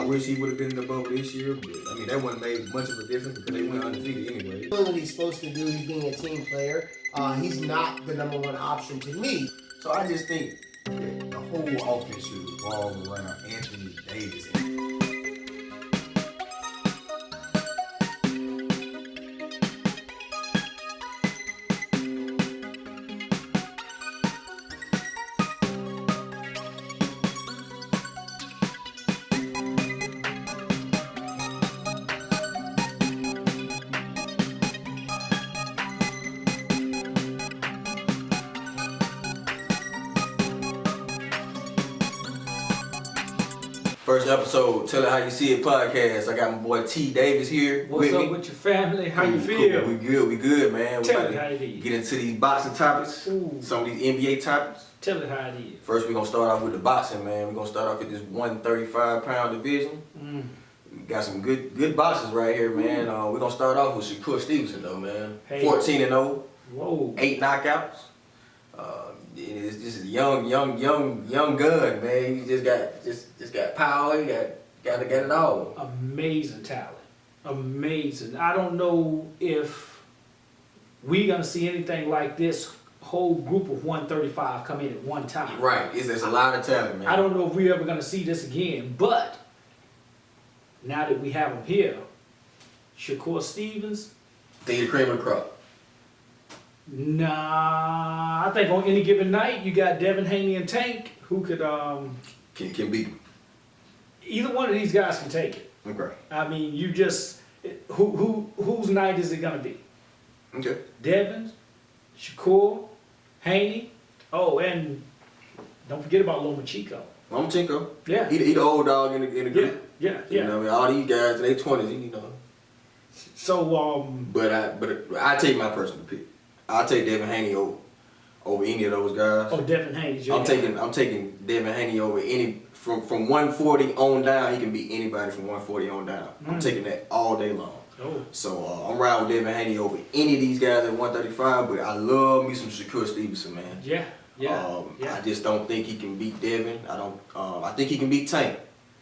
I wish he would have been in the bubble this year, but I mean that wouldn't made much of a difference because they went undefeated anyway. What he's supposed to do, he's being a team player. He's not the number one option to me. So I just think that the whole offense should revolve around Anthony Davis. First episode, Tell It How You See It podcast. I got my boy T. Davis here. What's up with your family? How you feel? Cool. We good, man. Tell it how it is. Get into these boxing topics, some of these NBA topics. Tell it how it is. First, we're going to start off with the boxing, man. We're going to start off with this 135-pound division. We got some good boxers right here, man. We're going to start off with Shakur Stevenson, though, man. Hey. 14-0. Whoa. 8 knockouts. This is young gun, man. He just got power. He got it all. Amazing talent. Amazing. I don't know if we're gonna see anything like this whole group of 135 come in at one time. Right. It's a lot of talent, man. I don't know if we're ever gonna see this again, but now that we have him here, Shakur Stevens. Think the cream of the crop. Nah, I think on any given night you got Devin Haney and Tank who could Can beat him. either one of these guys can take it. Okay. I mean, you just whose night is it gonna be? Okay. Devin, Shakur, Haney. Oh, and don't forget about Lomachenko. Lomachenko. Yeah. He the old dog in the group. Yeah. You know, all these guys in their 20s, you know. So But I take my personal pick. I'll take Devin Haney over any of those guys. oh, Devin Haney's your I'm guy. taking Devin Haney over any from 140 on down. He can beat anybody from 140 on down. I'm taking that all day long. Oh. So I'm riding with Devin Haney over any of these guys at 135. But I love me some Shakur Stevenson, man. Yeah. I just don't think he can beat Devin. I think he can beat Tank,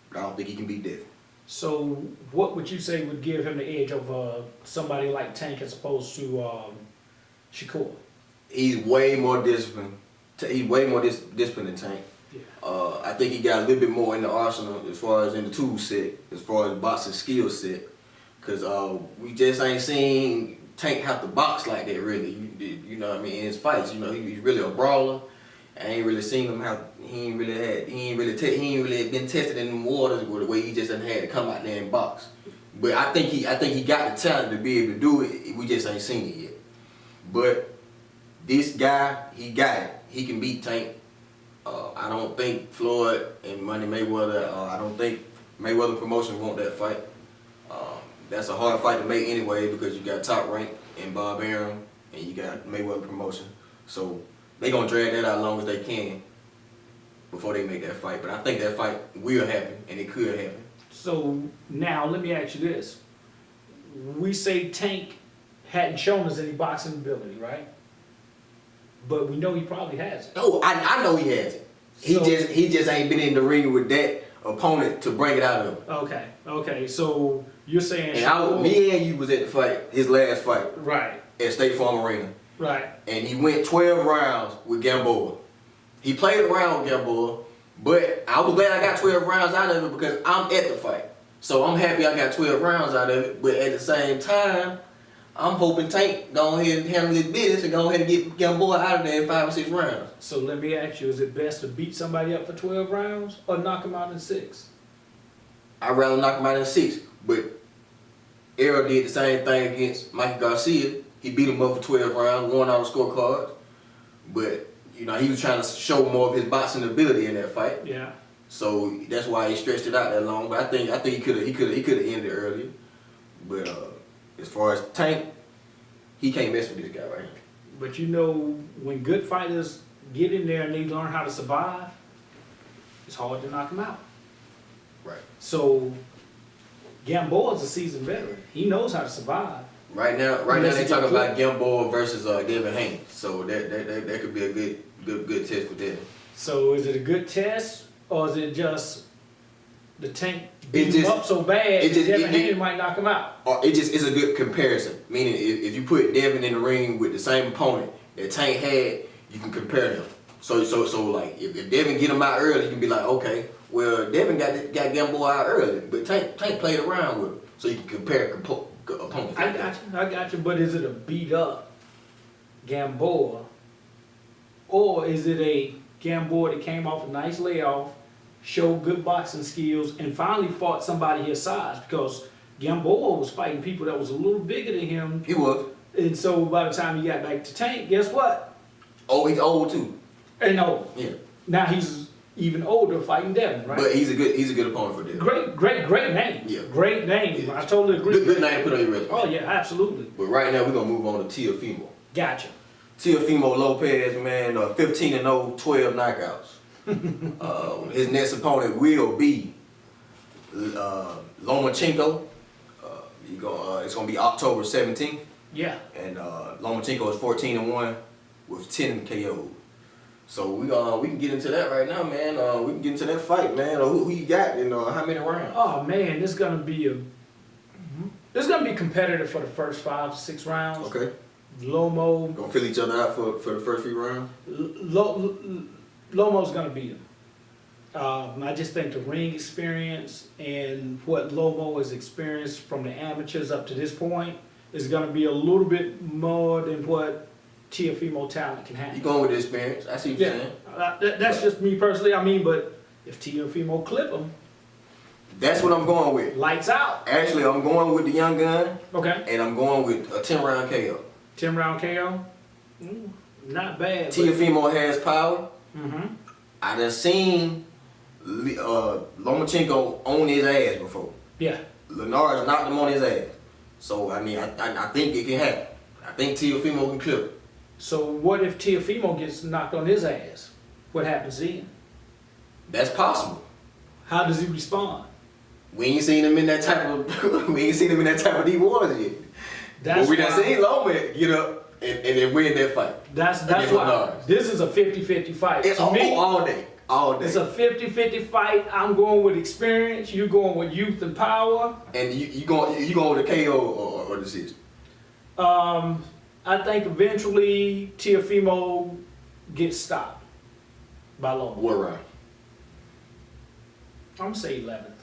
but I don't think he can beat Devin. So what would you say would give him the edge over somebody like Tank as opposed to Shakur? He's way more disciplined. He's way more disciplined than Tank. Yeah. I think he got a little bit more in the arsenal as far as in the tool set, as far as boxing skill set. Cause we just ain't seen Tank have to box like that really. You know what I mean? In his fights, you know, he's really a brawler. I ain't really seen him have. He ain't really been tested in the waters the way he just done had to come out there and box. But I think he got the talent to be able to do it. We just ain't seen it yet. But this guy, he got it. He can beat Tank. I don't think Floyd and Money Mayweather. I don't think Mayweather Promotions want that fight. That's a hard fight to make anyway because you got Top Rank and Bob Arum and you got Mayweather Promotion. So they gonna drag that out as long as they can before they make that fight. But I think that fight will happen and it could happen. So now let me ask you this. We say Tank hadn't shown us any boxing ability, right? But we know he probably has it. Oh, I know he has it. He just ain't been in the ring with that opponent to bring it out of him. Okay. So you're saying And me and you was at the fight, his last fight right, at State Farm Arena. right. And he went 12 rounds with Gamboa. He played around with Gamboa, but I was glad I got 12 rounds out of it because I'm at the fight. So I'm happy I got 12 rounds out of it, but at the same time, I'm hoping Tank go ahead and handle his business and go ahead and get Gamboa out of there in 5 or 6 rounds. So let me ask you, is it best to beat somebody up for 12 rounds or knock him out in 6? I'd rather knock him out in 6, but Errol did the same thing against Mikey Garcia. He beat him up for 12 rounds, won all the scorecards, but you know he was trying to show more of his boxing ability in that fight. Yeah. So that's why he stretched it out that long. But I think he could have ended it earlier. But as far as Tank, he can't mess with this guy right here. But you know, when good fighters get in there and they learn how to survive, it's hard to knock them out. Right. So Gamboa's a seasoned veteran. He knows how to survive. Right now Unless they he talking get about Gamboa versus Devin Haney. So that could be a good test for them. So is it a good test or is it just the Tank It beat him just- up so bad it that just- Devin it- Haney might knock him out. Or it just is a good comparison. Meaning, if you put Devin in the ring with the same opponent that Tank had, you can compare them. So like if Devin get him out early, you can be like, okay, well Devin got Gamboa out early, but Tank played around with him, so you can compare opponents. I got you, but is it a beat up Gamboa, or is it a Gamboa that came off a nice layoff, showed good boxing skills, and finally fought somebody his size? Because Gamboa was fighting people that was a little bigger than him, He was. and so by the time he got back to Tank, guess what? Oh, he's old too. And no, Yeah, now he's even older fighting Devin, right? but he's a good opponent for Devin. Great name. Yeah. Great name. Yeah. I totally agree. Good name to put on your resume. Oh yeah, absolutely. But right now we're gonna move on to Teofimo. Gotcha. Teofimo Lopez, man, 15-0, 12 knockouts. His next opponent will be Lomachenko. It's gonna be October 17th, Yeah. and Lomachenko is 14-1 with 10 KO. So we can get into that right now, man. We can get into that fight, man. Who you got and how many rounds? Oh man, this is gonna be competitive for the first 5 to 6 rounds. Okay, Lomo, gonna fill each other out for the first few rounds. Lomo's gonna beat him. I just think the ring experience and what Lomo has experienced from the amateurs up to this point is gonna be a little bit more than what Teofimo talent can You handle. going with the experience? I see what you're Yeah, saying. that's just me personally. I mean, but if Teofimo clip him, That's what I'm going with. lights out. Actually, I'm going with the young gun, Okay, and I'm going with a 10-round KO. 10 round KO. Not bad. Teofimo has power. Mm-hmm. I done seen Lomachenko on his ass before. Yeah. Linares knocked him on his ass. So, I mean, I think it can happen. I think Teofimo can clip it. So what if Teofimo gets knocked on his ass? What happens then? That's possible. How does he respond? We ain't seen him in that type of deep waters yet. That's But we done why- seen Loma get up and then win that fight. That's against why Linares. this is a 50-50 fight. It's To me, all day. All day. it's a 50-50 fight. I'm going with experience. You're going with youth and power. And you going with a KO or decision. I think eventually Teofimo gets stopped by Loma. What round? I'm gonna say 11th.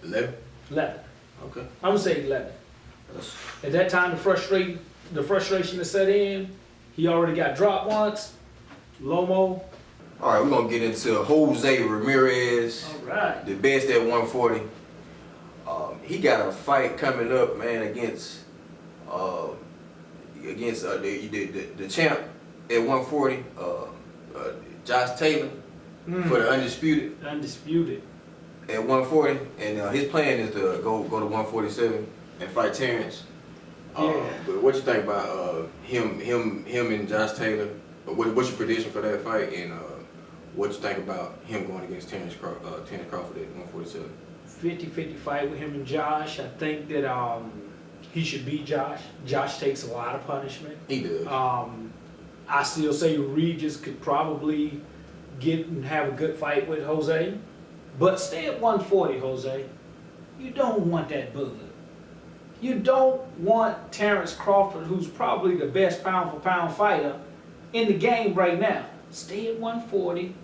11? 11th. Okay. I'm gonna say 11th. That's- At that time, the frustration to set in. He already got dropped once. Lomo. All right, we're going to get into Jose Ramirez, All right. the best at 140. He got a fight coming up, man, against the champ at 140, Josh Taylor, for the undisputed Undisputed. at 140, and his plan is to go to 147 and fight Terrence. Yeah. But what you think about him and Josh Taylor? What's your prediction for that fight, and what you think about him going against Terrence Crawford at 147? 50-50 fight with him and Josh. I think that he should beat Josh. Josh takes a lot of punishment. He does. I still say Regis could probably get and have a good fight with Jose. But stay at 140, Jose. You don't want that bug. You don't want Terrence Crawford, who's probably the best pound-for-pound fighter in the game right now. Stay at 140.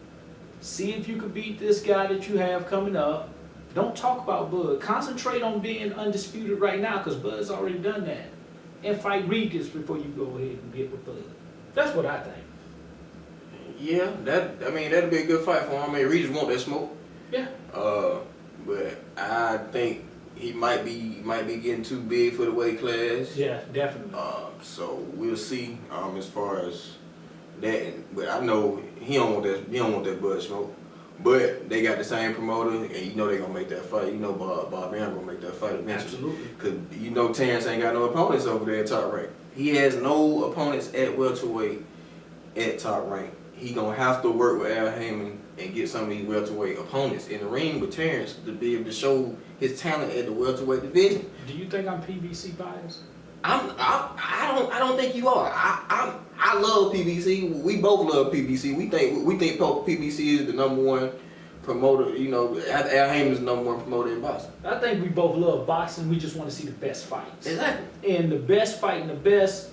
See if you can beat this guy that you have coming up. Don't talk about Bud. Concentrate on being undisputed right now, because Bud's already done that. And fight Regis before you go ahead and get with Bud. That's what I think. Yeah, that'd be a good fight for him. I mean, Regis want that smoke. Yeah. But I think he might be getting too big for the weight class. Yeah, definitely. So we'll see as far as that. But I know he don't want that Bud smoke. But they got the same promoter, and you know they gonna make that fight. You know Bob Bam gonna make that fight eventually. Absolutely. Cause you know Terrence ain't got no opponents over there at top rank. He has no opponents at welterweight at top rank. He gonna have to work with Al Heyman and get some of these welterweight opponents in the ring with Terrence to be able to show his talent at the welterweight division. Do you think I'm PBC biased? I don't think you are. I love PBC. We both love PBC. We think PBC is the #1 promoter. You know, Al Heyman's the number one promoter in boxing. I think we both love boxing. We just want to see the best fights. Exactly. And the best fight and the best,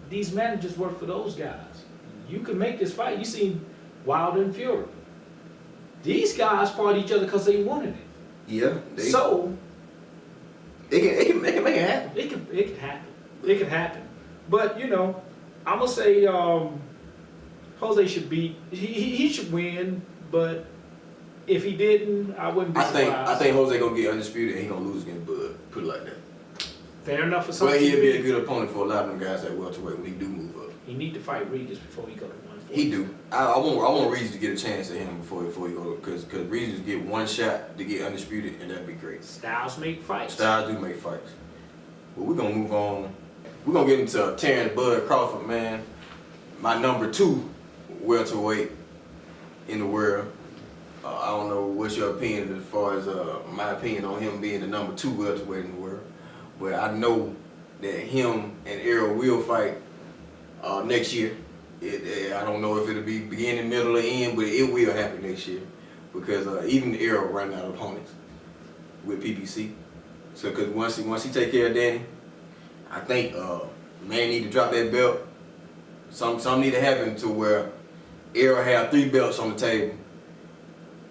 these managers work for those guys. You can make this fight. You seen Wilder and Fury. These guys fought each other because they wanted it. Yeah. So it can make it happen. it can happen. It can happen. But you know, I'm gonna say Jose should beat. He should win. But if he didn't, I wouldn't be surprised. I think Jose gonna get undisputed and he gonna lose against Bud. Put it like that. Fair enough for some. But he'll be a good opponent for a lot of them guys at welterweight when he do move up. He need to fight Regis before he go to 140. He do. I want Regis to get a chance at him before he go, because Regis get one shot to get undisputed and that'd be great. Styles make fights. Styles do make fights. But we're gonna move on. We're gonna get into Terrence Bud Crawford, man. My number 2 welterweight in the world. I don't know what's your opinion as far as my opinion on him being the number 2 welterweight in the world. But I know that him and Errol will fight next year. I don't know if it'll be beginning, middle, or end, but it will happen next year because even Errol running out of opponents with PBC. So because once he take care of Danny, I think man need to drop that belt. Something need to happen to where Errol have 3 belts on the table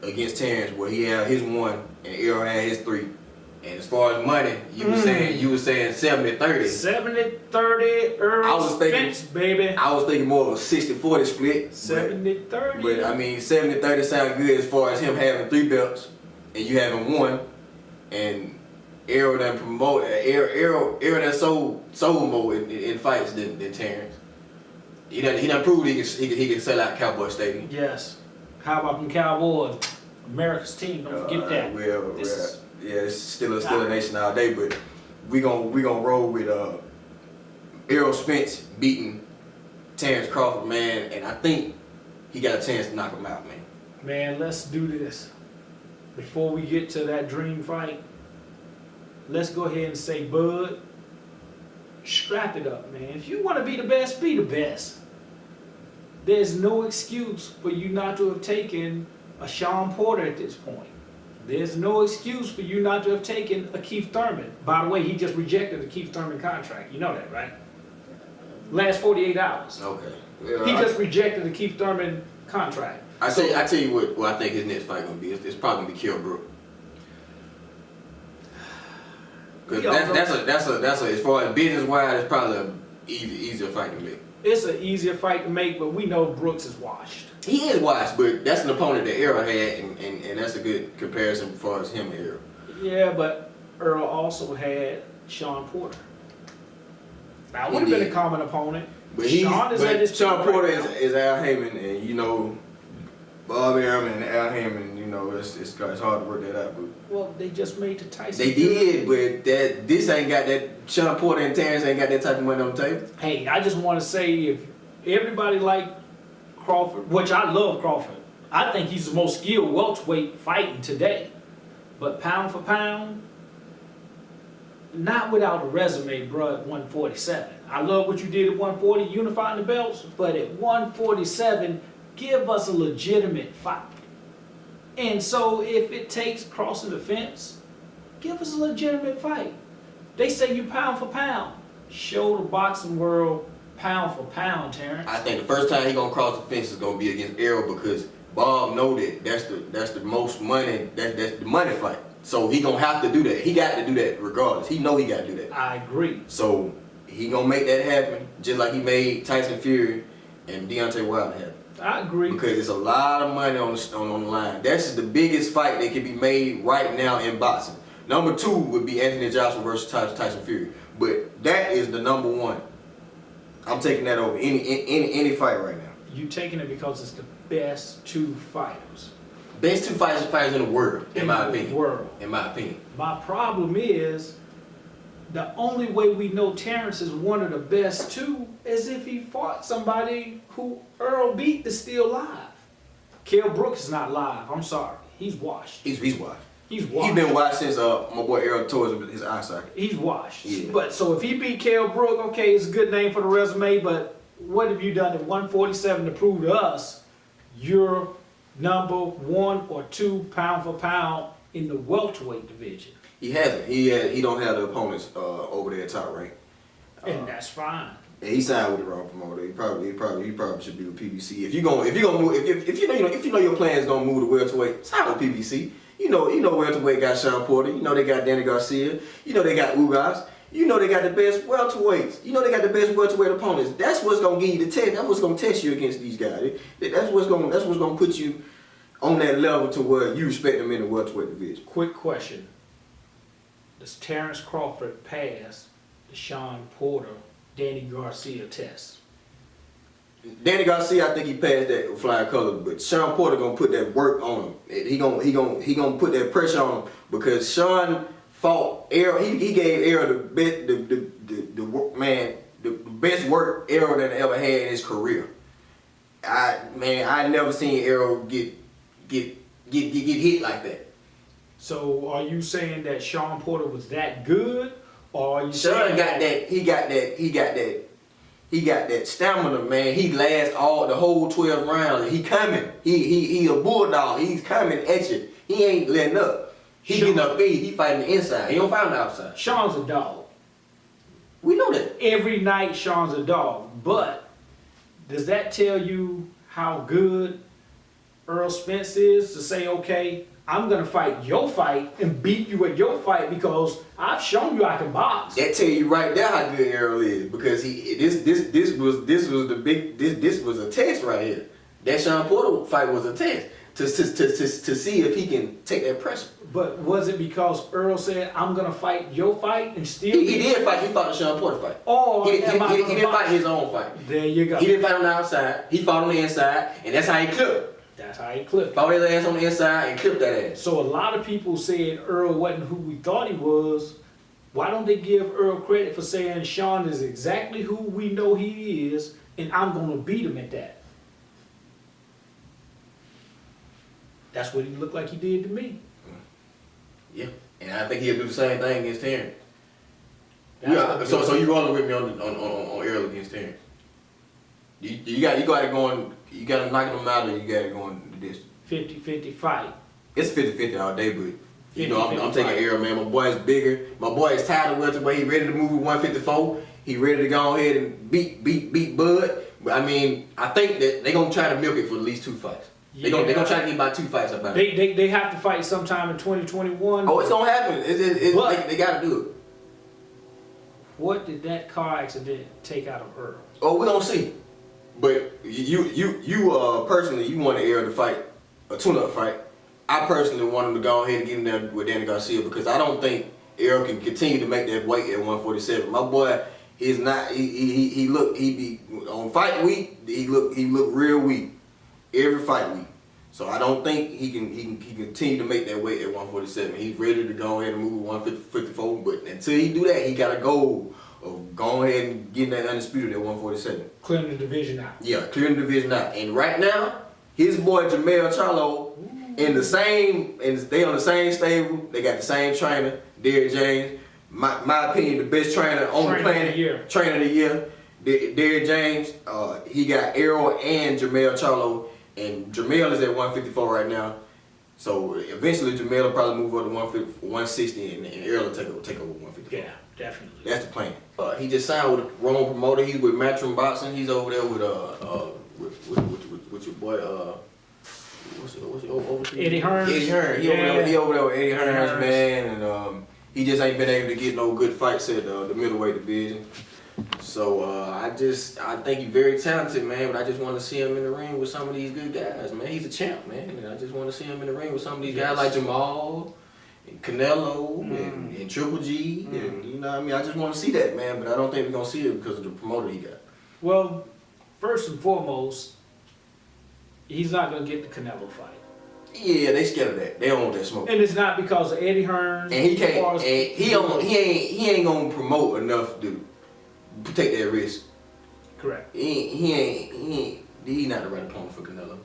against Terrence, where he had his 1 and Errol had his 3. And as far as money, you were saying 70-30. 70-30 Earl Spence, baby. I was thinking more of a 60-40 split. 70-30. But I mean 70-30 sound good as far as him having 3 belts and you having 1. And Errol done promote Errol done sold more in fights than Terrence. He done proved he can sell out Cowboy Stadium. Yes. How about them Cowboys? America's team. Don't forget that. It's still a nation all day, but we gonna roll with Errol Spence beating Terrence Crawford, man, and I think he got a chance to knock him out, man. Man, let's do this. Before we get to that dream fight, let's go ahead and say, Bud, strap it up, man. If you want to be the best, be the best. There's no excuse for you not to have taken a Sean Porter at this point. There's no excuse for you not to have taken a Keith Thurman. By the way, he just rejected the Keith Thurman contract. You know that, right? Last 48 hours. Okay. He just rejected the Keith Thurman contract. I tell you what I think his next fight gonna be. It's probably gonna be Kell Brook. Cause that's a as far as business wise, it's probably an easier fight to make. It's an easier fight to make, but we know Brooks is washed. He is washed, but that's an opponent that Errol had, and that's a good comparison as far as him and Errol. Yeah, but Earl also had Sean Porter. That would have been a common opponent. But Sean Porter is Al Heyman, and you know, Bob Arum and Al Heyman, you know, it's hard to work that out. But well, they just made the Tyson. They did, but this ain't got that. Sean Porter and Terrence ain't got that type of money on the table. Hey, I just want to say, if everybody like Crawford, which I love Crawford, I think he's the most skilled welterweight fighting today. But pound for pound, not without a resume, bro, at 147. I love what you did at 140, unifying the belts, but at 147, give us a legitimate fight. And so if it takes crossing the fence, give us a legitimate fight. They say you pound for pound. Show the boxing world pound for pound, Terrence. I think the first time he gonna cross the fence is gonna be against Errol, because Bob know that that's the most money, that's the money fight. So he gonna have to do that. He got to do that regardless. He know he got to do that. I agree. So he gonna make that happen, just like he made Tyson Fury and Deontay Wilder happen. I agree. Because it's a lot of money on the line. That's the biggest fight that can be made right now in boxing. Number 2 would be Anthony Joshua versus Tyson Fury. But that is the number 1. I'm taking that over any fight right now. You taking it because it's the best 2 fighters. Best 2 fighters in the world, in my opinion. In my opinion. My problem is, the only way we know Terrence is one of the best 2 is if he fought somebody who Earl beat that's still live. Kell Brooks is not live. I'm sorry. He's washed. He's washed. He's washed. He's been washed since my boy Errol tore his eye socket. He's washed. Yeah. But so if he beat Kell Brook, okay, it's a good name for the resume, but what have you done at 147 to prove to us you're number 1 or 2 pound for pound in the welterweight division. He hasn't. He don't have the opponents over there top rank. And that's fine. And he signed with the wrong promoter. He probably should be with PBC. If you gonna move, if you know your plan is gonna move to welterweight, sign with PBC. You know welterweight got Sean Porter. You know they got Danny Garcia. You know they got Ugas. You know they got the best welterweights. You know they got the best welterweight opponents. That's what's gonna give you the test. That's what's gonna test you against these guys. That's what's gonna put you on that level to where you respect them in the welterweight division. Quick question. Does Terrence Crawford pass the Sean Porter, Danny Garcia test? Danny Garcia, I think he passed that with flying colors, but Sean Porter gonna put that work on him. He gonna put that pressure on him because Sean fought Errol. He gave Errol the best work Errol that ever had in his career. I never seen Errol get hit like that. So are you saying that Sean Porter was that good, or are you Sean saying got that. He got that stamina, man. He lasts the whole 12 rounds. He coming. He a bulldog. He's coming at you. He ain't letting up. He Sure. getting up big. He fighting the inside. He don't fight on the outside. Sean's a dog? We know that. Every night Sean's a dog, but does that tell you how good Earl Spence is to say, okay, I'm gonna fight your fight and beat you at your fight because I've shown you I can box? That tell you right there how good Errol is because this was a test right here. That Sean Porter fight was a test to see if he can take that pressure. But was it because Earl said, I'm gonna fight your fight and still He did fight. He fought the Sean Porter fight. Or He am I gonna didn't box? fight his own fight. There you go. He didn't fight on the outside. He fought on the inside, and that's how he clipped. That's how he clipped. Fought his ass on the inside and clipped that ass. So a lot of people said Earl wasn't who we thought he was. Why don't they give Earl credit for saying Sean is exactly who we know he is, and I'm gonna beat him at that? That's what he looked like he did to me. Yeah, and I think he'll do the same thing against Terrence. That's Yeah, what- so you rolling with me on Errol against Terrence? You got to knock him out, or you got to go in the distance. 50-50 fight. It's 50-50 all day, but you know I'm 50-50 taking fight. Errol, man. My boy is bigger. My boy is tired of welterweight. He ready to move at 154. He ready to go ahead and beat Bud. But I mean, I think that they gonna try to milk it for at least 2 fights. They gonna try to get about 2 fights about it. They have to fight sometime in 2021. Oh, it's gonna happen. But- They gotta do it. What did that car accident take out of Earl? Oh, we gonna see. But you personally, you wanted Errol to fight a tune-up fight. I personally want him to go ahead and get in there with Danny Garcia because I don't think Errol can continue to make that weight at 147. My boy is not. He be on fight week. He look real weak every fight week. So I don't think he can continue to make that weight at 147. He's ready to go ahead and move at 154. But until he do that, he got a goal of going ahead and getting that undisputed at 147. Clearing the division out. Yeah, clearing the division out. And right now, his boy Jamel Charlo they on the same stable. They got the same trainer, Derrick James. My opinion, the best trainer on the planet. Trainer of the year. Derrick James. He got Errol and Jamel Charlo. And Jamel is at 154 right now. So eventually Jamel will probably move up to 160 and Errol will take over 154. Yeah, definitely. That's the plan. He just signed with a wrong promoter. He's with Matchroom Boxing. He's over there with your boy what's your overseas? Eddie Hearns. Eddie Hearns. He over there with Eddie Hearns, man, and he just ain't been able to get no good fights at the middleweight division. So I think he's very talented, man, but I just want to see him in the ring with some of these good guys, man. He's a champ, man, and I just want to see him in the ring with some of these guys like Jamal and Canelo and Triple G, and you know what I mean? I just want to see that, man, but I don't think we're going to see it because of the promoter he got. Well, first and foremost, he's not going to get the Canelo fight. Yeah, they scared of that. They don't want that smoke. And it's not because of Eddie Hearns. And he can't, and he ain't going to promote enough to take that risk. Correct. He's not the right opponent for Canelo.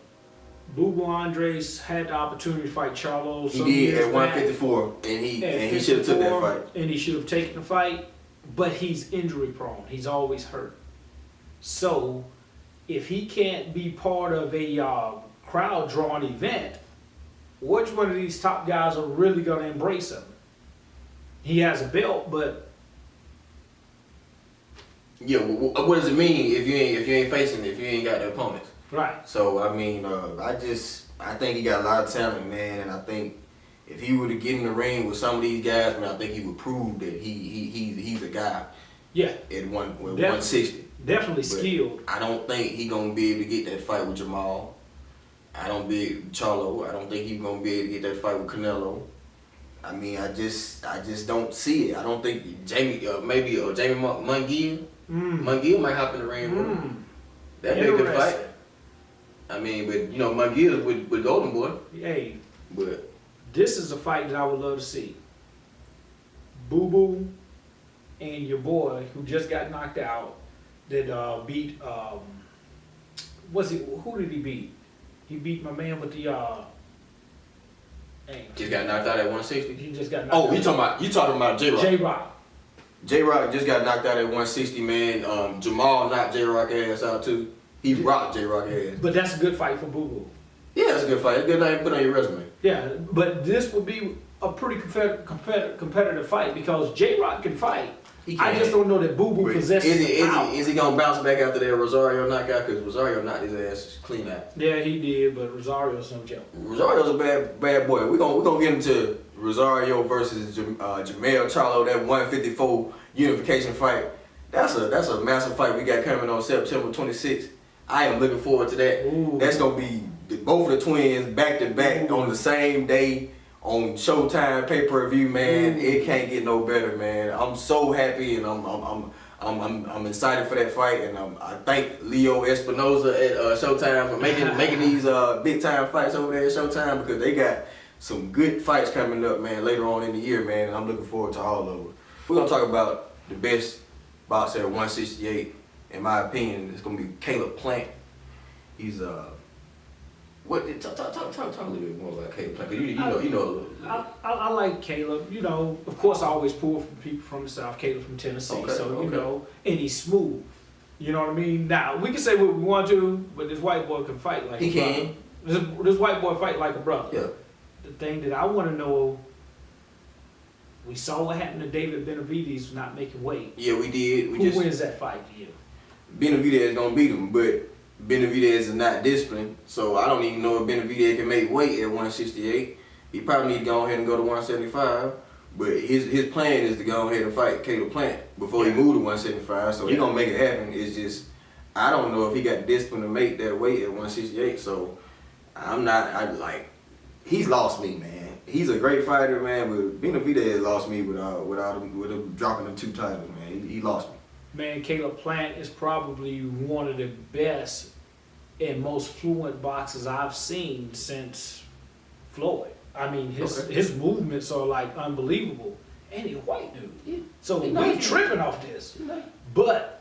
Boo Boo Andres had the opportunity to fight Charlo. He did at 154, and he should have took that fight. And he should have taken the fight, but he's injury prone. He's always hurt. So, if he can't be part of a crowd drawing event, which one of these top guys are really going to embrace him? He has a belt, but Yeah, what does it mean if you ain't facing it, if you ain't got the opponents? right. So I mean, I think he got a lot of talent, man, and I think if he were to get in the ring with some of these guys, man, I think he would prove that he's a guy Yeah, at 160. definitely But skilled. I don't think he gonna be able to get that fight with Jamal. I don't think he's gonna be able to get that fight with Canelo. I mean, I just don't see it. I don't think Jamie Munguia. Munguia might hop in the ring with him. That'd be a good fight. Interesting. I mean, but you know, Munguia with Golden Boy. Hey, But this is a fight that I would love to see. Boo Boo and your boy who just got knocked out that beat who did he beat? He beat my man with the just got knocked out at 160. he just got knocked Oh, out. you talking about J-Rock. J-Rock. J-Rock just got knocked out at 160, man. Jamal knocked J-Rock ass out too. He rocked J-Rock ass. But that's a good fight for Boo Boo. Yeah, that's a good fight. It's a good thing to put on your resume. Yeah, but this would be a pretty competitive fight because J-Rock can fight. He I can. just don't know that Boo Boo But possesses power. is he gonna bounce back after that Rosario knockout? Because Rosario knocked his ass clean out. Yeah, he did, but Rosario's no joke. Rosario's a bad boy. We're gonna get into Rosario versus Jamel Charlo, that 154 unification fight. That's a massive fight we got coming on September 26th. I am looking forward to that. Ooh. That's gonna be both of the twins back to back on the same day on Showtime pay-per-view, man. It can't get no better, man. I'm so happy and I'm excited for that fight, and I thank Leo Espinoza at Showtime for making these big time fights over there at Showtime, because they got some good fights coming up, man, later on in the year, man, and I'm looking forward to all of them. We're gonna talk about the best boxer at 168, in my opinion. It's gonna be Caleb Plant. He's talk a little bit more about Caleb Plant, 'cause you know a little. I like Caleb. You know, of course, I always pull from people from the South. Caleb from Tennessee, Okay, so you okay. know, and he's smooth. You know what I mean? Now we can say what we want to, but this white boy can fight like He a can. brother. This white boy fight like a brother. Yeah. The thing that I want to know, we saw what happened to David Benavidez not making weight. Yeah, we did. Who wins that fight to you? Benavidez is gonna beat him, but Benavidez is not disciplined, so I don't even know if Benavidez can make weight at 168. He probably need to go ahead and go to 175, but his plan is to go ahead and fight Caleb Plant before he move to 175, so he gonna make it happen. It's just, I don't know if he got the discipline to make that weight at 168, so he's lost me, man. He's a great fighter, man, but Benavidez lost me with him dropping them 2 titles, man. He lost me. Man, Caleb Plant is probably one of the best and most fluent boxers I've seen since Floyd. I mean, his movements are like unbelievable. And he's a white dude. Yeah. So He we nice. tripping off this. But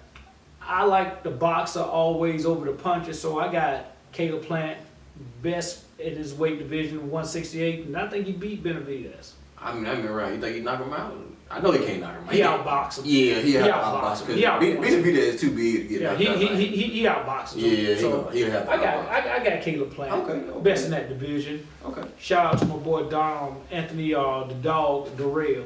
I like the boxer always over the punches, so I got Caleb Plant best in his weight division, 168, and I think he beat Benavidez. I mean right. You think he knock him out? I know he can't knock him out. He outboxed him. Yeah, he outboxed outboxed him. because He outboxed him. Benavidez is too big to get Yeah, knocked out. Right? he outboxes him. Yeah, so he'll have to I got Caleb Plant. Okay. Best in that division. Okay. Shout out to my boy Anthony the dog Darrell.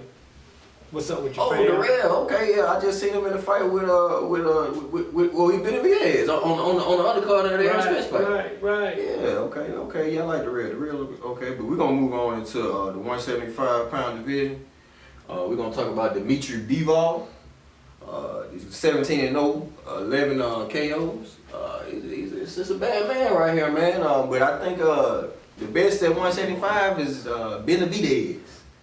What's up with your Oh, fam? Darrell. Okay, yeah. I just seen him in a fight with he Benavidez on the undercard of the Aaron Spence fight. Right. Yeah. Okay. Yeah, I like Darrell. Okay, but we're gonna move on into the 175-pound division. We're gonna talk about Dimitri Bivol. He's 17-0, 11 KOs. He's a bad man right here, man. But I think the best at 175 is Benavidez.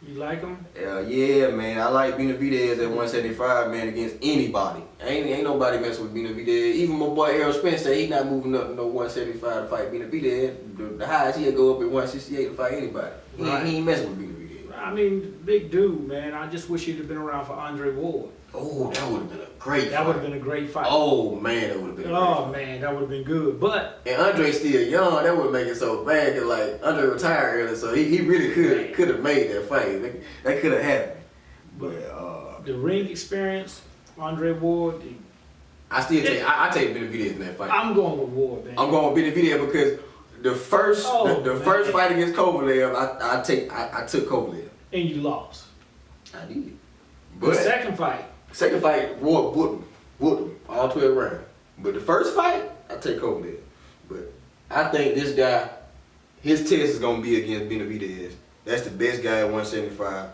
You like him? Yeah, man. I like Benavidez at 175, man, against anybody. Ain't nobody messing with Benavidez. Even my boy Errol Spence said he not moving up to no 175 to fight Benavidez. The highest he'll go up at 168 to fight anybody. Right. He ain't messing with Benavidez. I mean, big dude, man. I just wish he'd have been around for Andre Ward. Oh, that would have been a great That fight. would have been a great fight. Oh, man, that would have been a great Oh fight. man, that would have been good. But And Andre's still young, that would make it so bad, cause like Andre retired early, so he really could have made that fight. That could have happened. But the ring experience, Andre Ward. I still take Benavidez in that fight. I'm going with Ward, man. I'm going with Benavidez because the first man. fight against Kovalev, I took Kovalev. And you lost. I did. The But second fight, Roy whooped him all 12 rounds. But the first fight, I take Kovalev. But I think this guy, his test is gonna be against Benavidez. That's the best guy at 175.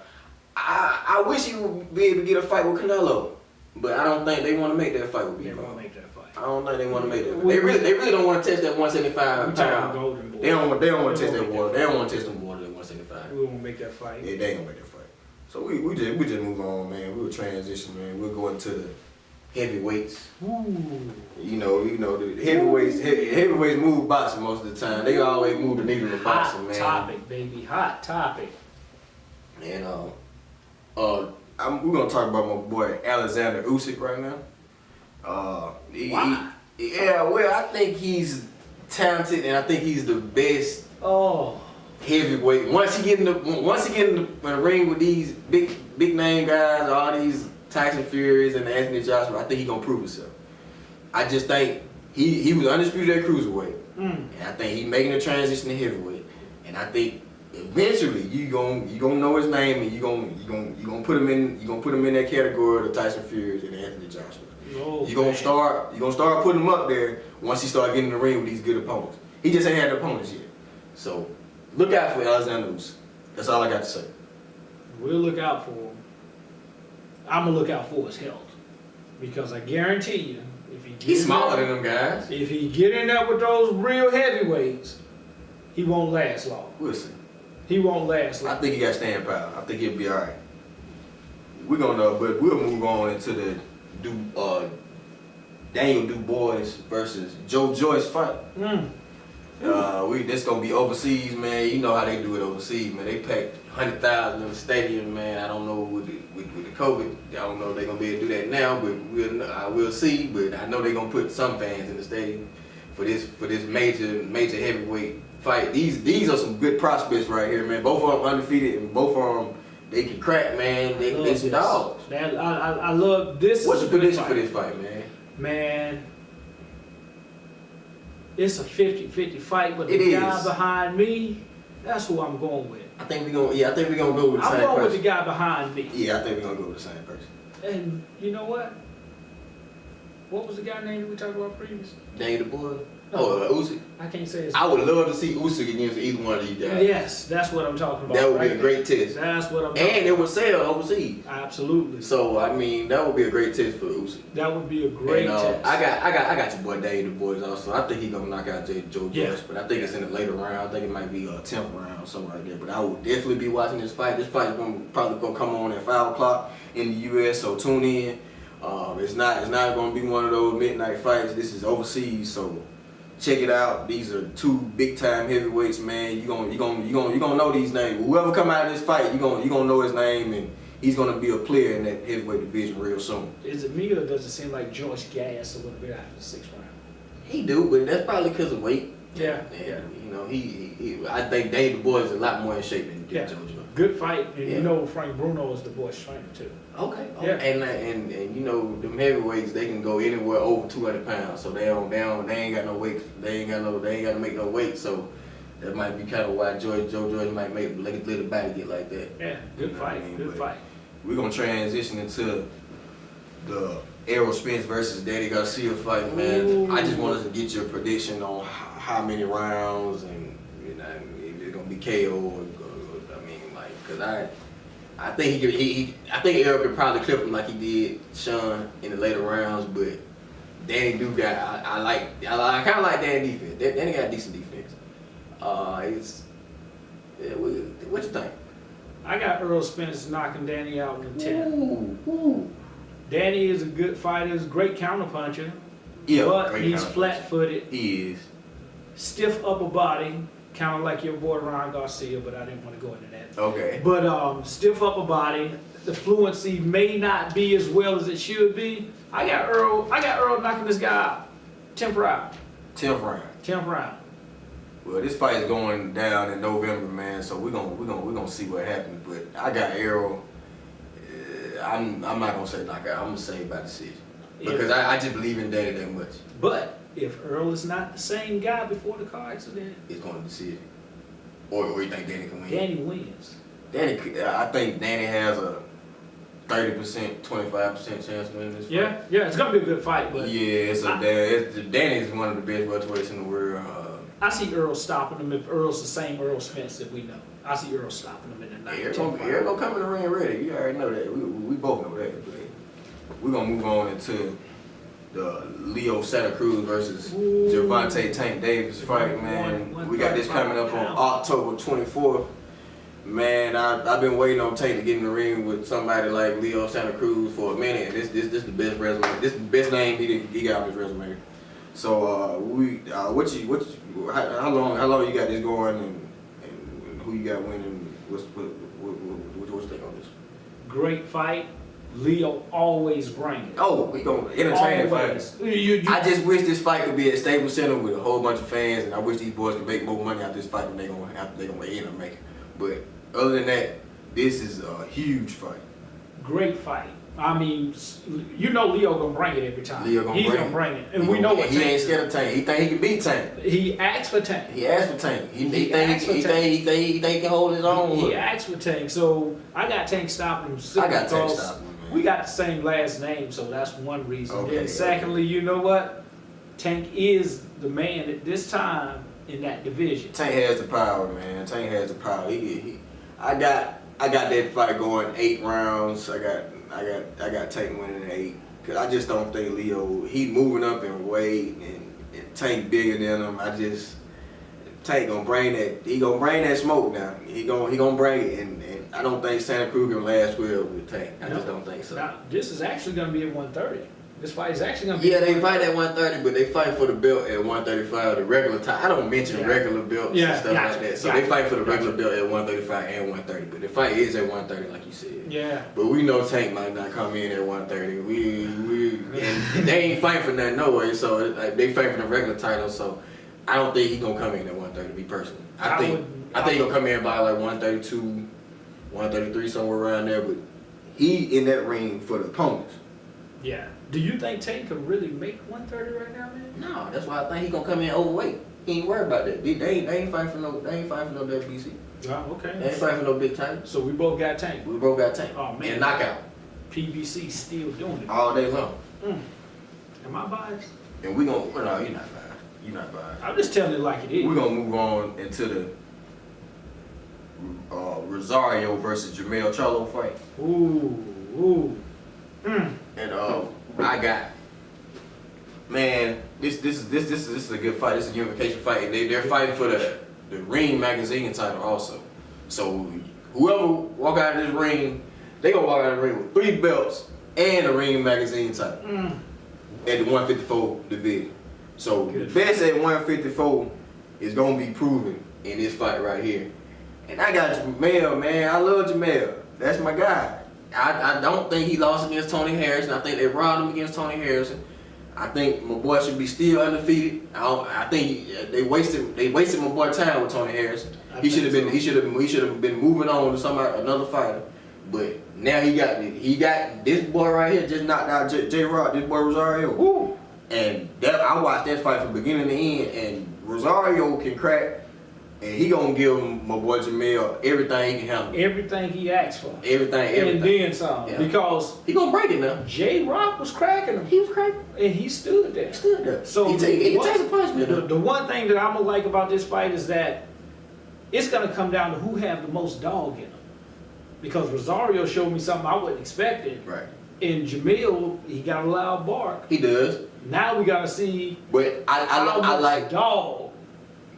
I wish he would be able to get a fight with Canelo, but I don't think they want to make that fight with they Bivol. won't make that fight. I don't think they want to make that. They really don't want to test that 175 We talking pound. Golden Boy. They don't want to They test that won't water. make They don't want to test them water at 175. We won't make that fight. Yeah, they ain't gonna make that fight. So we just move on, man. We'll transition, man. We'll go into the heavyweights. Ooh. You know the heavyweights move boxing most of the time. They always move the needle in boxing, man. Hot topic, baby. Hot topic. And we're gonna talk about my boy Alexander Usyk right now. Why? Well, I think he's talented, and I think he's the best Oh. heavyweight. Once he get in the ring with these big name guys, all these Tyson Furies and Anthony Joshua, I think he gonna prove himself. I just think he was undisputed at cruiserweight, and I think he making the transition to heavyweight, and I think eventually you gonna know his name, and you gonna put him in that category of the Tyson Furies and Anthony Joshua. Oh, You gonna start putting him up there once he start getting in the ring with these good opponents. He just ain't had the opponents yet. So look out for Alexander Usyk. That's all I got to say. We'll look out for him. I'm gonna look out for his health, because I guarantee you, if he He's smaller than them guys. If he get in there with those real heavyweights, he won't last long. We'll see. He won't last I long. think he got staying power. I think he'll be all right. But we'll move on into the Daniel Dubois versus Joe Joyce fight. This gonna be overseas, man. You know how they do it overseas, man. They packed 100,000 in the stadium, man. I don't know with the COVID. I don't know if they're gonna be able to do that now, but we'll see. But I know they're gonna put some fans in the stadium for this major heavyweight fight. These are some good prospects right here, man. Both of them undefeated, and both of them they can crack, man. They some dogs. I love this. What's your prediction for this fight, man? Man, it's a 50-50 fight, but It the guy is. behind me, that's who I'm going with. I think we're gonna go with the I'm same going with person. the guy behind me. Yeah, I think we're gonna go with the same person. And you know what? What was the guy name we talked about previously? Daniel Dubois. Usyk. I can't say his I would love to see Usyk against either one of these guys. Yes, that's what I'm talking about. That would be right a great test. there. That's what I'm talking And it would sell overseas. about. Absolutely. So I mean, that would be a great test for Usyk. That would be a great And, test. I got your boy Daniel Dubois also. I think he's gonna knock out Joe Joyce, Yeah. but I think it's in the later round. I think it might be a 10th round, something like that. But I would definitely be watching this fight. This fight is probably gonna come on at 5 o'clock in the U.S. So tune in. It's not gonna be one of those midnight fights. This is overseas, so check it out. These are two big time heavyweights, man. You gonna know these names. Whoever come out of this fight, you gonna know his name, and he's gonna be a player in that heavyweight division real soon. Is it me or does it seem like George gassed a little bit after the 6th round? He do, but that's probably because of weight. Yeah, And, yeah. you know, I think Daniel Dubois is a lot more in shape than Yeah. Joe Joyce. Good fight, and Yeah. you know Frank Bruno is the boy's trainer too. Okay. Yeah. And you know them heavyweights, they can go anywhere over 200 pounds, so they ain't got no weight, they ain't got to make no weight, so that might be kind of why Joe Joyce might let the body get like that. Yeah, good You know what I fight, mean? good But fight. We're gonna transition into the Errol Spence versus Danny Garcia fight, man. Ooh. I just wanted to get your prediction on how many rounds, and you know, if it's gonna be KO or I mean, like, cause I think I think Errol could probably clip him like he did Sean in the later rounds, but Danny I kind of like Danny defense. Danny got decent defense. What you think? I got Earl Spence knocking Danny out in the 10th. Ooh. Danny is a good fighter, is a great counterpuncher, Yeah, but great he's counterpuncher. flat-footed, He is. stiff upper body, kind of like your boy Ron Garcia, but I didn't want to go into that. Okay. But stiff upper body, the fluency may not be as well as it should be. I got Earl knocking this guy out. 10th round. 10th round. 10th round. Well, this fight is going down in November, man. So we're gonna see what happens. But I got Errol. I'm not gonna say knockout. I'm gonna say by decision because I just believe in Danny that much. But if Earl is not the same guy before the car accident, It's going to decision. Or you think Danny can win? Danny wins. I think Danny has a 30%, 25% chance of winning this fight. Yeah, it's gonna be a good fight, but Yeah, Danny's one of the best welterweights in the world. I see Earl stopping him if Earl's the same Earl Spence that we know. I see Earl stopping him in the night. Earl gonna come in the ring ready. You already know that. We both know that. But we're gonna move on into the Leo Santa Cruz versus Gervonta Tank Davis fight, man. We got this coming up on October 24th. Man, I've been waiting on Tank to get in the ring with somebody like Leo Santa Cruz for a minute, and this the best resume. This the best name he got on his resume. So how long you got this going, and who you got winning? What you think on this? Great fight. Leo always bring it. Oh, we gonna entertain the Always. fight. I just wish this fight could be at Staples Center with a whole bunch of fans, and I wish these boys could make more money out this fight than they gonna end up making. But other than that, this is a huge fight. Great fight. I mean, you know Leo gonna bring it every time. Leo He's gonna bring it, and we know what he Tank ain't is. scared of Tank. He think he can beat Tank. He asked for Tank. He asked for Tank. He think asked for he Tank. think he can hold his own. He asked for Tank, so I got Tank stopping him. I got Tank because stopping him, man. We got the same last name, so that's one reason. Okay, And secondly, you know what? Tank is the man at this time in that division. Tank has the power, man. Tank has the power. I got that fight going 8 rounds. I got Tank winning in 8. Cause I just don't think Leo. He moving up in weight and Tank bigger than him. Tank gonna bring that. He gonna bring that smoke now. He gonna bring it, and I don't think Santa Cruz can last well with Tank. I just don't think so. Now, this is actually going to be at 130. This fight is actually going to be. Yeah, they fight at 130, but they fight for the belt at 135. The regular time. I don't mention regular belts and stuff like that. So they fight for the regular belt at 135 and 130. But the fight is at 130, like you said. Yeah. But we know Tank might not come in at 130. And they ain't fighting for nothing no way. So they fight for the regular title. So I don't think he's gonna come in at 130. To be personal, I think he's gonna come in by like 132, 133, somewhere around there. But he in that ring for the opponents. Yeah. Do you think Tank could really make 130 right now, man? No, that's why I think he's gonna come in overweight. He ain't worried about that. They ain't fighting for no WBC. Oh, okay. They ain't fighting for no big title. So we both got Tank. We both got Tank. Oh, man. And knockout PBC still doing it. all day long. Am I biased? And we gonna no, you're not bad. You're not bad. I'm just telling it like it is. We're gonna move on into the Rosario versus Jermell Charlo fight. Ooh. And I got, man, this is a good fight. This is a unification fight, and they're fighting for the Ring magazine title also. So whoever walk out of this ring, they gonna walk out of the ring with 3 belts and a Ring magazine title at the 154 division. So the best at 154 is gonna be proven in this fight right here. And I got Jermell, man. I love Jermell. That's my guy. I don't think he lost against Tony Harrison. I think they robbed him against Tony Harrison. I think my boy should be still undefeated. I think they wasted my boy time with Tony Harrison. He should have been moving on to another fighter. But now he got this boy right here just knocked out J Rod, this boy Rosario. Ooh. And I watched that fight from beginning to end, and Rosario can crack. And he gonna give my boy Jermell everything he can handle. Everything he asked for. Everything. And then some. Yeah. Because He gonna break it now. J Rock was cracking him. He was cracking. And he stood there. He stood there. So he takes a punishment. The one thing that I'm gonna like about this fight is that it's gonna come down to who have the most dog in them. Because Rosario showed me something I wasn't expecting. Right. And Jermell, he got a loud bark. He does. Now we gotta see But I how like much dog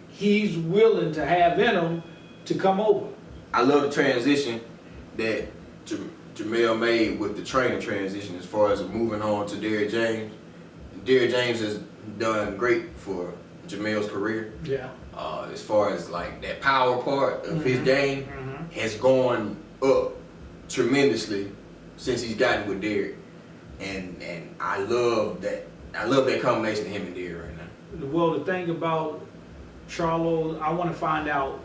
he's willing to have in him to come over. I love the transition that Jermell made with the training transition as far as moving on to Derrick James. Derrick James has done great for Jermell's career. Yeah. As far as like that power part of his game has gone up tremendously since he's gotten with Derrick. And I love that combination of him and Derrick right now. Well, the thing about Charlo, I want to find out.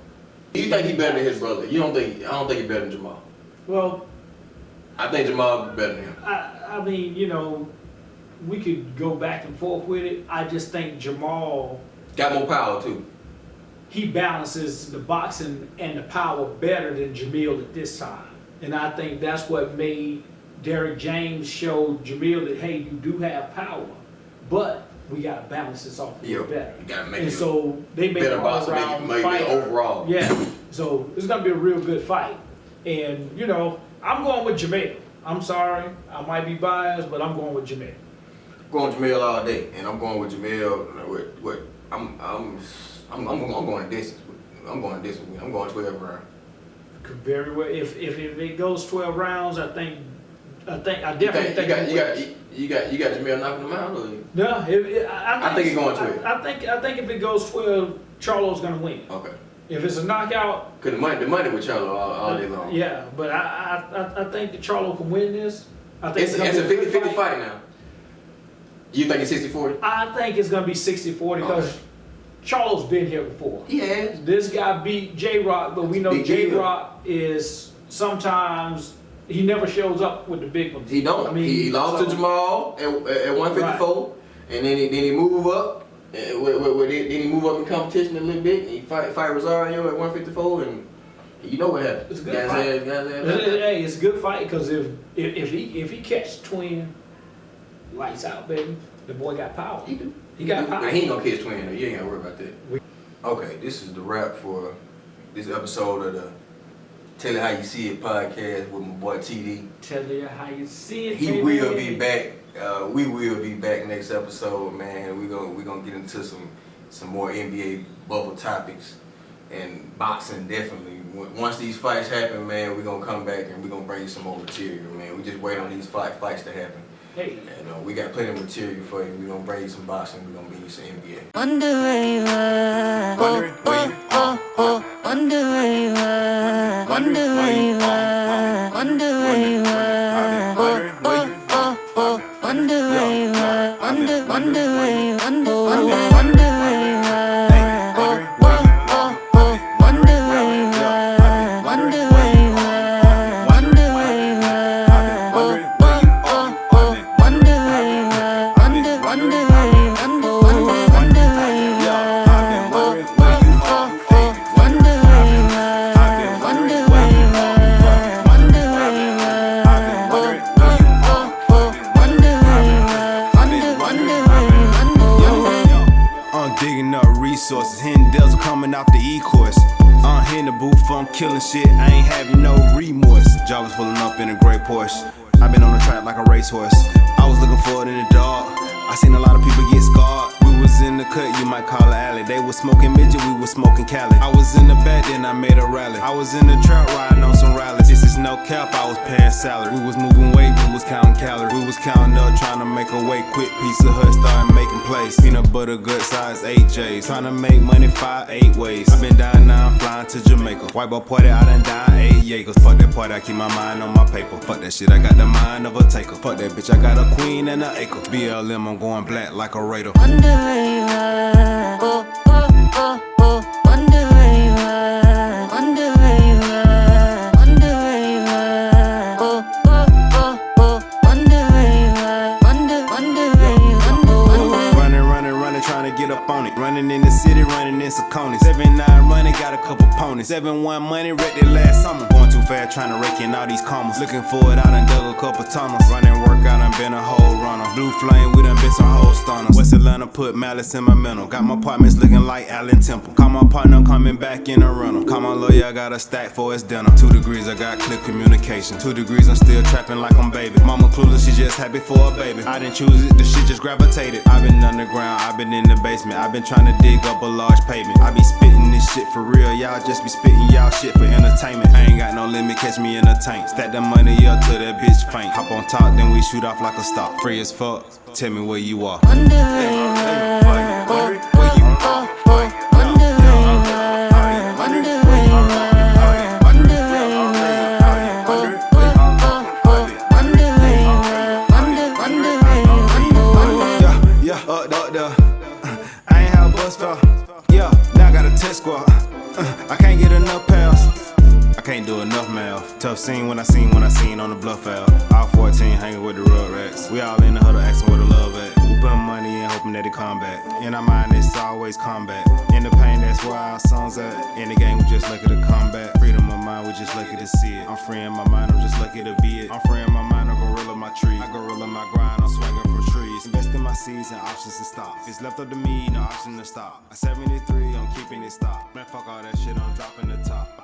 Do you think he's better than his brother? I don't think he's better than Jamal. Well, I think Jamal is better than him. I mean, you know, we could go back and forth with it. I just think Jamal, Got more power too. he balances the boxing and the power better than Jamil at this time. And I think that's what made Derrick James show Jamil that, hey, you do have power, but we got to balance this off a little better. You gotta make And it so they made better an boxer, all-around make fight. it overall. Yeah, so it's gonna be a real good fight. And you know, I'm going with Jamil. I'm sorry, I might be biased, but I'm going with Jamil. Going Jamil all day, and I'm going with Jamil. With I'm going distance. I'm going distance. I'm going 12 rounds. Could very well. If it goes 12 rounds, I definitely think You got Jamil knocking him out. Or? No, I think it's going 12. I think if it goes 12, Charlo's gonna win. Okay. If it's a knockout, Cause the money with Charlo all day long. yeah. But I think that Charlo can win this. I think It's gonna a be good 50-50 fight now. You think it's 60-40? I think it's gonna be 60-40 because Charlo's been here before. He has. This guy beat J-Rock, but we know Big deal. J-Rock is sometimes he never shows up with the big ones. He don't. I mean, he lost to Jamal at 154, and then he move up. Then he move up in competition a little bit. And he fight Rosario at 154, and you know what happened. It's a good fight. Hey, it's a good fight because if he catch Twin, lights out, baby. The boy got power. He do. He got power. He ain't gonna catch Twin though. You ain't gotta worry about that. Okay, this is the wrap for this episode of the Tell It How You See It podcast with my boy TD. Tell you how you see it. He baby. will be back. We will be back next episode, man. We're gonna get into some more NBA bubble topics and boxing definitely. Once these fights happen, man, we're gonna come back and we're gonna bring you some more material, man. We just wait on these fights to happen. Hey. And we got plenty of material for you. We're gonna bring you some boxing. We're gonna bring you some NBA. Wonder where you are. Wondering where you Wonder where you are. Wonder where you are. Wonder where you are. Wonder where you are. Wonder where you are. Wonder where you are. Wonder where you are. Wonder where you are. Wonder where you are. Wonder where you are. Wonder where you are. Wonder where you digging up resources, hitting deals coming off the E-course. Hitting the booth, I'm killing shit, I ain't having no remorse. Job was pulling up in a gray Porsche. I been on the track like a racehorse. I was looking for it in the dark. I seen a lot of people get scarred. We was in the cut, you might call it alley. They was smoking midget, we was smoking Cali. I was in the back, then I made a rally. I was in the trap riding on some rallies. This is no cap, I was paying salary. We was moving weight, we was counting calories. We was counting up, trying to make a way quick. Pizza Hut started making plays. Peanut butter good size 8Js. Trying to make money 5-8 ways. I been dying now, I'm flying to Jamaica. White boy party, I done died 8 Jaegers. Fuck that party, I keep my mind on my paper. Fuck that shit, I got the mind of a taker. Fuck that bitch, I got a queen and an acre. BLM, I'm going black like a raider. wonder where you are. Wonder where you are. Wonder where you are. Wonder where you are. Wonder where you are. Wonder where you are. Running, trying to get up on it. Running in the city, running in Saucony. 7-9 running, got a couple ponies. 7-1 money, wrecked it last summer. Going too fast, trying to rake in all these commas. Looking for it, I done dug a couple tunnels. Running workout, done been a whole runner. Blue flame, we done been some whole stunners. West Atlanta put malice in my mental. Got my apartments looking like Allen Temple. Call my partner coming back in a rental. Call my lawyer, I got a stack for his dinner. 2 degrees, I got clear communication. 2 degrees, I'm still trapping like I'm baby. Mama clueless, she just happy for a baby. I didn't choose it, the shit just gravitated. I been underground, I been in the basement. I been trying to dig up a large pavement. I be spitting this shit for real, y'all just be spitting y'all shit for entertainment. I ain't got no limit, catch me in a tank. Stack the money up till that bitch faint. Hop on top, then we shoot off like a stop. Free as fuck, tell me where you are. Wonder where you are. Wonder where you are. Wonder where you are. Wonder where you are. Wonder where you are. Wonder where you are. Yeah, up there. I ain't have a bus fare. Yeah, now I got a test squad. I can't get enough pals. I can't do enough math. Tough scene when I seen on the bluff out. All 14 hanging with the rug rats. We all in the huddle asking where the love at. We putting money in, hoping that it come back. In our mind, it's always combat. In the pain, that's where our songs at. In the game, we just lucky to come back. Freedom of mind, we just lucky to see it. I'm free in my mind, I'm just lucky to be it. I'm free in my mind, I gorilla my tree. I gorilla my grind, I'm swinging from trees. Invest in my seeds and options and stocks. If it's left up to me, no option to stop. I 73, I'm keeping it stock. Man, fuck all that shit, I'm dropping the top.